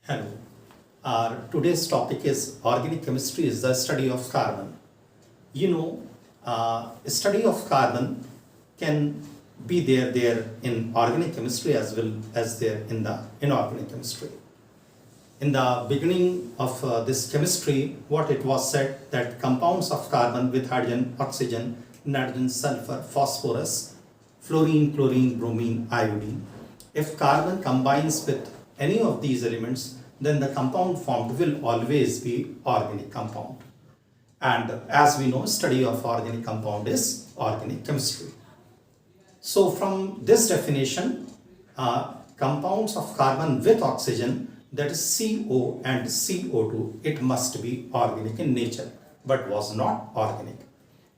Hello. Our today's topic is organic chemistry is the study of carbon. Study of carbon can be there in organic chemistry as well as there in the inorganic chemistry. In the beginning of this chemistry, what it was said that compounds of carbon with hydrogen, oxygen, nitrogen, sulfur, phosphorus, fluorine, chlorine, bromine, iodine. If carbon combines with any of these elements, then the compound formed will always be organic compound. And as we know, study of organic compound is organic chemistry. So from this definition, compounds of carbon with oxygen, that is CO and CO2, it must be organic in nature, but was not organic.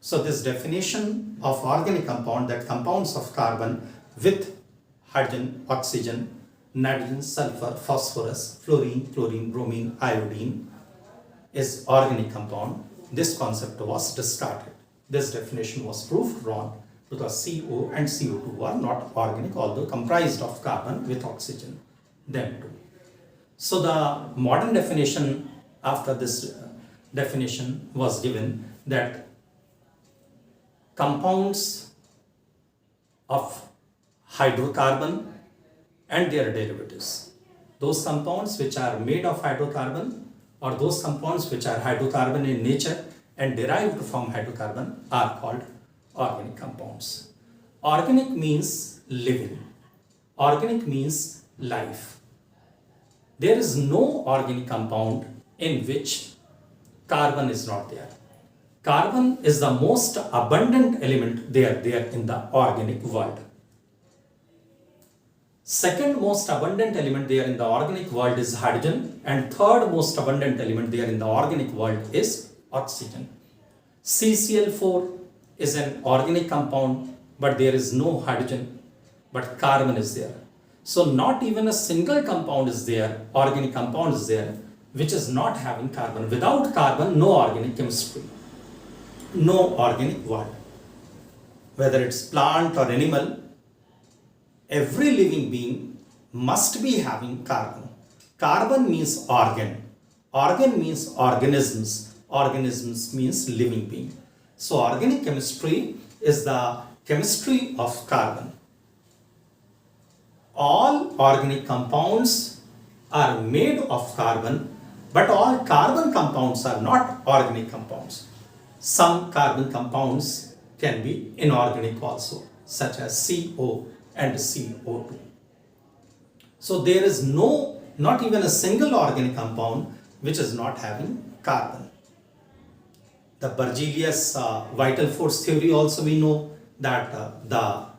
So this definition of organic compound, that compounds of carbon with hydrogen, oxygen, nitrogen, sulfur, phosphorus, fluorine, chlorine, bromine, iodine is organic compound. This concept was discarded. This definition was proved wrong because CO and CO2 are not organic, although comprised of carbon with oxygen, them too. So the modern definition after this definition was given that compounds of hydrocarbon and their derivatives. Those compounds which are made of hydrocarbon or those compounds which are hydrocarbon in nature and derived from hydrocarbon are called organic compounds. Organic means living. Organic means life. There is no organic compound in which carbon is not there. Carbon is the most abundant element there in the organic world. Second most abundant element there in the organic world is hydrogen, and third most abundant element there in the organic world is oxygen. CCl4 is an organic compound, but there is no hydrogen, but carbon is there. So not even a single compound is there, organic compound is there, which is not having carbon. Without carbon, no organic chemistry, no organic world. Whether it's plant or animal, every living being must be having carbon. Carbon means organ. Organ means organisms. Organisms means living being. So organic chemistry is the chemistry of carbon. All organic compounds are made of carbon, but all carbon compounds are not organic compounds. Some carbon compounds can be inorganic also, such as CO and CO2. So there is not even a single organic compound which is not having carbon. The Berzelius vital force theory also we know that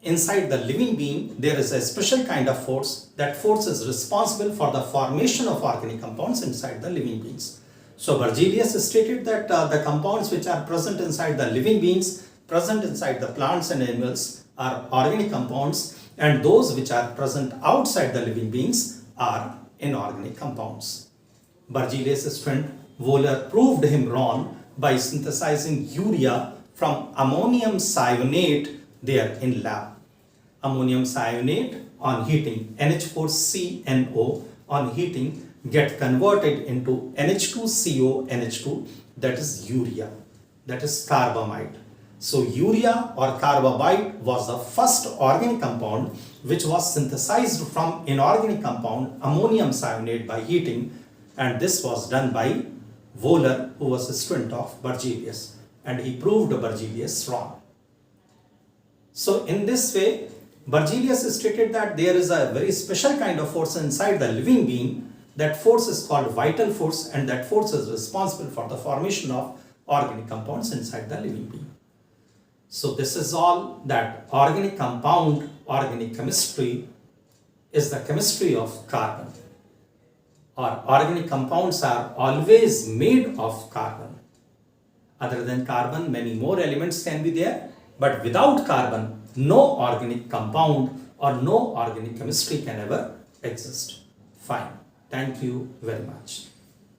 inside the living being there is a special kind of force. That force is responsible for the formation of organic compounds inside the living beings. So Berzelius stated that the compounds which are present inside the living beings, present inside the plants and animals, are organic compounds, and those which are present outside the living beings are inorganic compounds. Berzelius' friend Wohler proved him wrong by synthesizing urea from ammonium cyanate there in lab. Ammonium cyanate on heating, NH4CNO on heating get converted into NH2CO NH2, that is urea, that is carbamide. So urea or carbamide was the first organic compound which was synthesized from inorganic compound ammonium cyanate by heating, and this was done by Wohler, who was a student of Berzelius, and he proved Berzelius wrong. So in this way, Berzelius stated that there is a very special kind of force inside the living being. That force is called vital force, and that force is responsible for the formation of organic compounds inside the living being. So this is all that organic compound, organic chemistry is the chemistry of carbon. Or organic compounds are always made of carbon. Other than carbon, many more elements can be there, but without carbon, no organic compound or no organic chemistry can ever exist. Fine. Thank you very much.